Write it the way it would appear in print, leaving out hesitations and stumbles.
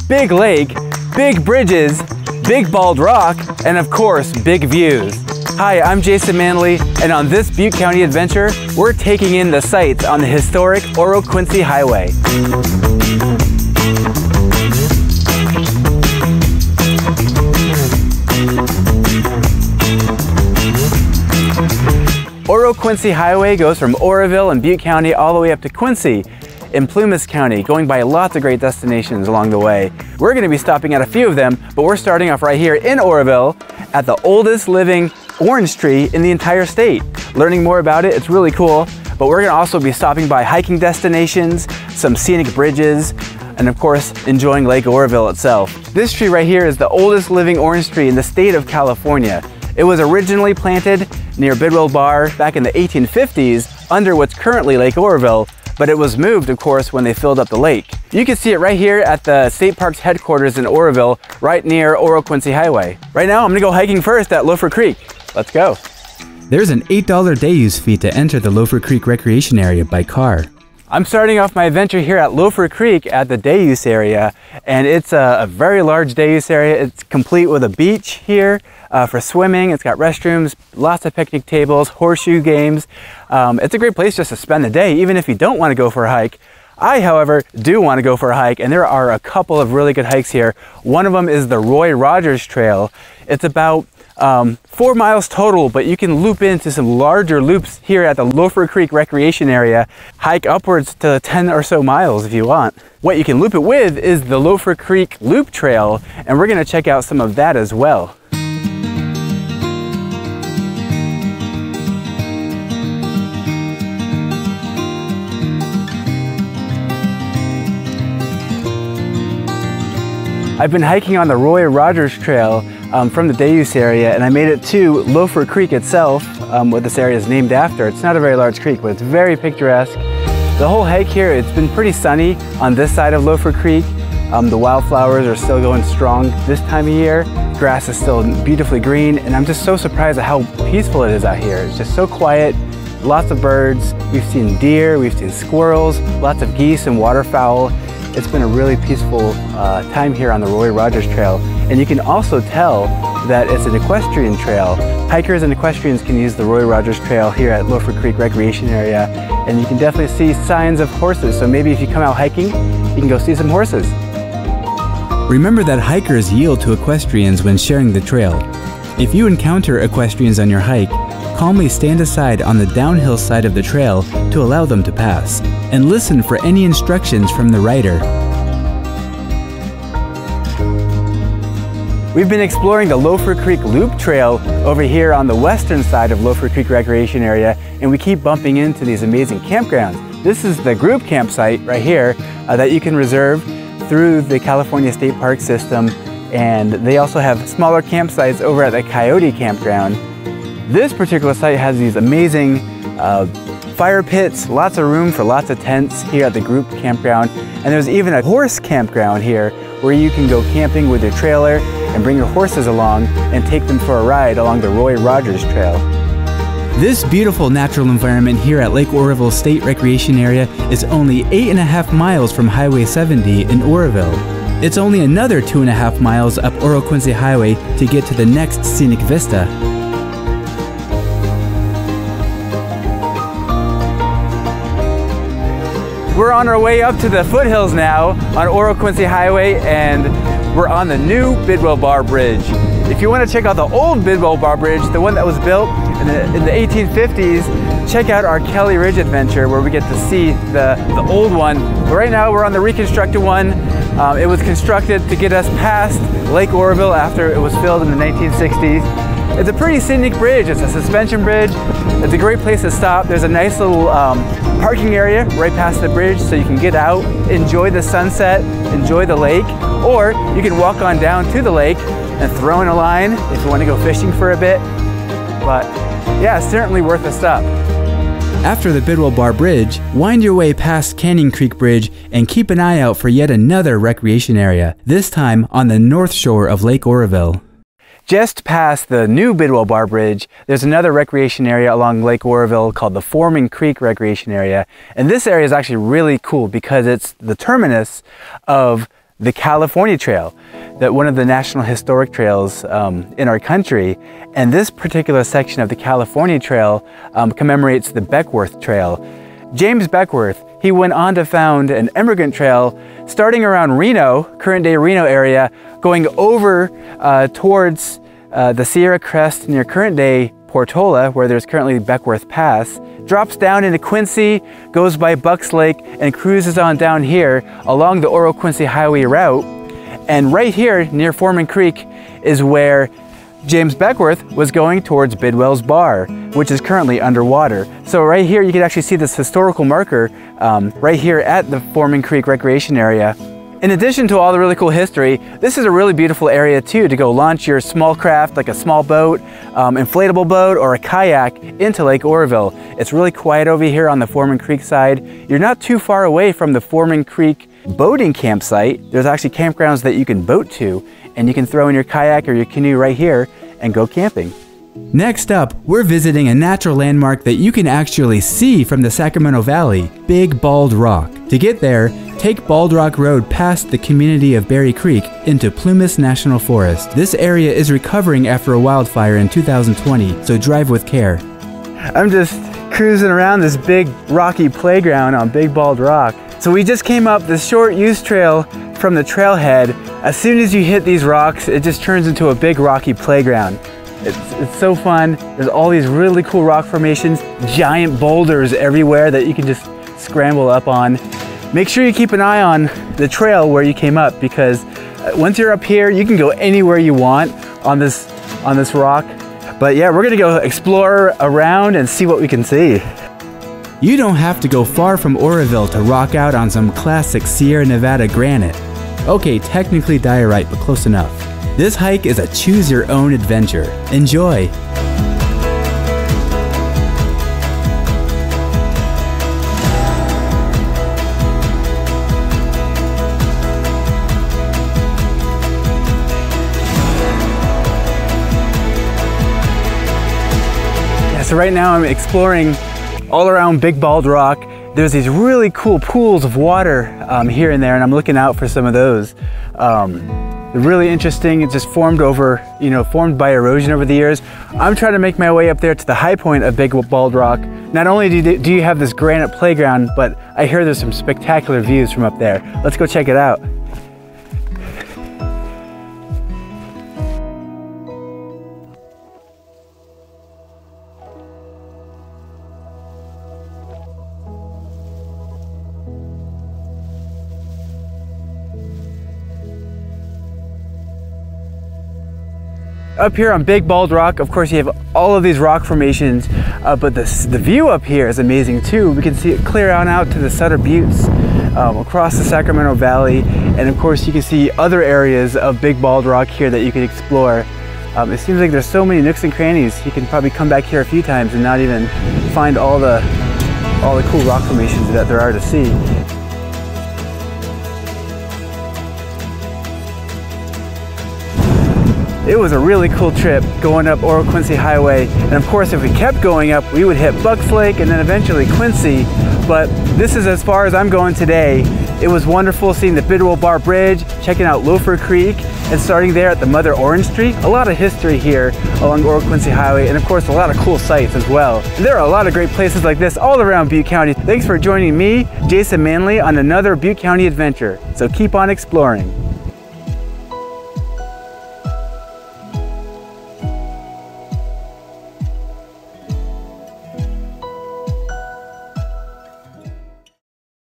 big lake, big bridges, big bald rock, and of course, big views. Hi, I'm Jason Mandly, and on this Butte County adventure, we're taking in the sights on the historic Oro-Quincy Highway. Oro-Quincy Highway goes from Oroville in Butte County all the way up to Quincy in Plumas County, going by lots of great destinations along the way. We're going to be stopping at a few of them, but we're starting off right here in Oroville at the oldest living orange tree in the entire state. Learning more about it, it's really cool, but we're going to also be stopping by hiking destinations, some scenic bridges, and of course, enjoying Lake Oroville itself. This tree right here is the oldest living orange tree in the state of California. It was originally planted near Bidwell Bar back in the 1850s under what's currently Lake Oroville, but it was moved, of course, when they filled up the lake. You can see it right here at the state park's headquarters in Oroville, right near Oro-Quincy Highway. Right now, I'm gonna go hiking first at Loafer Creek. Let's go. There's an $8 day use fee to enter the Loafer Creek recreation area by car. I'm starting off my adventure here at Loafer Creek at the day use area, and it's a very large day use area. It's complete with a beach here for swimming. It's got restrooms, lots of picnic tables, horseshoe games. It's a great place just to spend the day, even if you don't want to go for a hike. I, however, do want to go for a hike, and there are a couple of really good hikes here. One of them is the Roy Rogers Trail. It's about 4 miles total, but you can loop into some larger loops here at the Loafer Creek recreation area. Hike upwards to 10 or so miles if you want. What you can loop it with is the Loafer Creek Loop Trail, and we're going to check out some of that as well. I've been hiking on the Roy Rogers Trail from the day use area, and I made it to Loafer Creek itself, what this area is named after. It's not a very large creek, but it's very picturesque. The whole hike here, it's been pretty sunny on this side of Loafer Creek. The wildflowers are still going strong this time of year. Grass is still beautifully green, and I'm just so surprised at how peaceful it is out here. It's just so quiet, lots of birds. We've seen deer, we've seen squirrels, lots of geese and waterfowl. It's been a really peaceful time here on the Roy Rogers Trail. And you can also tell that it's an equestrian trail. Hikers and equestrians can use the Roy Rogers Trail here at Loafer Creek Recreation Area. And you can definitely see signs of horses. So maybe if you come out hiking, you can go see some horses. Remember that hikers yield to equestrians when sharing the trail. If you encounter equestrians on your hike, calmly stand aside on the downhill side of the trail to allow them to pass, and listen for any instructions from the rider. We've been exploring the Loafer Creek Loop Trail over here on the western side of Loafer Creek Recreation Area, and we keep bumping into these amazing campgrounds. This is the group campsite right here that you can reserve through the California State Park system, and they also have smaller campsites over at the Coyote Campground. This particular site has these amazing fire pits, lots of room for lots of tents here at the group campground, and there's even a horse campground here where you can go camping with your trailer and bring your horses along and take them for a ride along the Roy Rogers Trail. This beautiful natural environment here at Lake Oroville State Recreation Area is only 8.5 miles from Highway 70 in Oroville. It's only another 2.5 miles up Oro-Quincy Highway to get to the next scenic vista. We're on our way up to the foothills now on Oro-Quincy Highway, and we're on the new Bidwell Bar Bridge. If you want to check out the old Bidwell Bar Bridge, the one that was built in the 1850s, check out our Kelly Ridge adventure where we get to see the old one. But right now we're on the reconstructed one. It was constructed to get us past Lake Oroville after it was filled in the 1960s. It's a pretty scenic bridge. It's a suspension bridge. It's a great place to stop. There's a nice little parking area right past the bridge so you can get out, enjoy the sunset, enjoy the lake, or you can walk on down to the lake and throw in a line if you want to go fishing for a bit. But yeah, it's certainly worth a stop. After the Bidwell Bar Bridge, wind your way past Canyon Creek Bridge and keep an eye out for yet another recreation area, this time on the north shore of Lake Oroville. Just past the new Bidwell Bar Bridge, there's another recreation area along Lake Oroville called the Foran Creek Recreation Area. And this area is actually really cool because it's the terminus of the California Trail, one of the National Historic Trails in our country. And this particular section of the California Trail commemorates the Beckwourth Trail. James Beckwourth, he went on to found an emigrant trail starting around Reno, current day Reno area, going over towards the Sierra Crest near current day Portola, where there's currently Beckwourth Pass, drops down into Quincy, goes by Bucks Lake, and cruises on down here along the Oro-Quincy Highway route. And right here near Foran Creek is where James Beckwourth was going towards Bidwell's Bar, which is currently underwater. So right here you can actually see this historical marker right here at the Foran Creek Recreation Area. In addition to all the really cool history, this is a really beautiful area too to go launch your small craft, like a small boat, inflatable boat, or a kayak into Lake Oroville. It's really quiet over here on the Foran Creek side. You're not too far away from the Foran Creek boating campsite. There's actually campgrounds that you can boat to, and you can throw in your kayak or your canoe right here and go camping. Next up, we're visiting a natural landmark that you can actually see from the Sacramento Valley, Big Bald Rock. To get there, take Bald Rock Road past the community of Berry Creek into Plumas National Forest. This area is recovering after a wildfire in 2020, so drive with care. I'm just cruising around this big rocky playground on Big Bald Rock. So we just came up the short use trail from the trailhead. As soon as you hit these rocks, it just turns into a big rocky playground. It's so fun. There's all these really cool rock formations, giant boulders everywhere that you can just scramble up on. Make sure you keep an eye on the trail where you came up, because once you're up here, you can go anywhere you want on this rock. But yeah, we're gonna go explore around and see what we can see. You don't have to go far from Oroville to rock out on some classic Sierra Nevada granite. Okay, technically diorite, but close enough. This hike is a choose-your-own adventure. Enjoy! Yeah, so right now I'm exploring all around Big Bald Rock. There's these really cool pools of water here and there, and I'm looking out for some of those. They're really interesting. It's just formed formed by erosion over the years. I'm trying to make my way up there to the high point of Big Bald Rock. Not only do you have this granite playground, but I hear there's some spectacular views from up there. Let's go check it out. Up here on Big Bald Rock, of course, you have all of these rock formations, but the view up here is amazing too. We can see it clear out to the Sutter Buttes, across the Sacramento Valley, and of course you can see other areas of Big Bald Rock here that you can explore. It seems like there's so many nooks and crannies. You can probably come back here a few times and not even find all the cool rock formations that there are to see. It was a really cool trip going up Oro-Quincy Highway, and of course if we kept going up we would hit Bucks Lake and then eventually Quincy, but this is as far as I'm going today. It was wonderful seeing the Bidwell Bar Bridge, checking out Loafer Creek, and starting there at the Mother Orange Tree. A lot of history here along Oro-Quincy Highway, and of course a lot of cool sights as well. And there are a lot of great places like this all around Butte County. Thanks for joining me, Jason Mandly, on another Butte County adventure. So keep on exploring.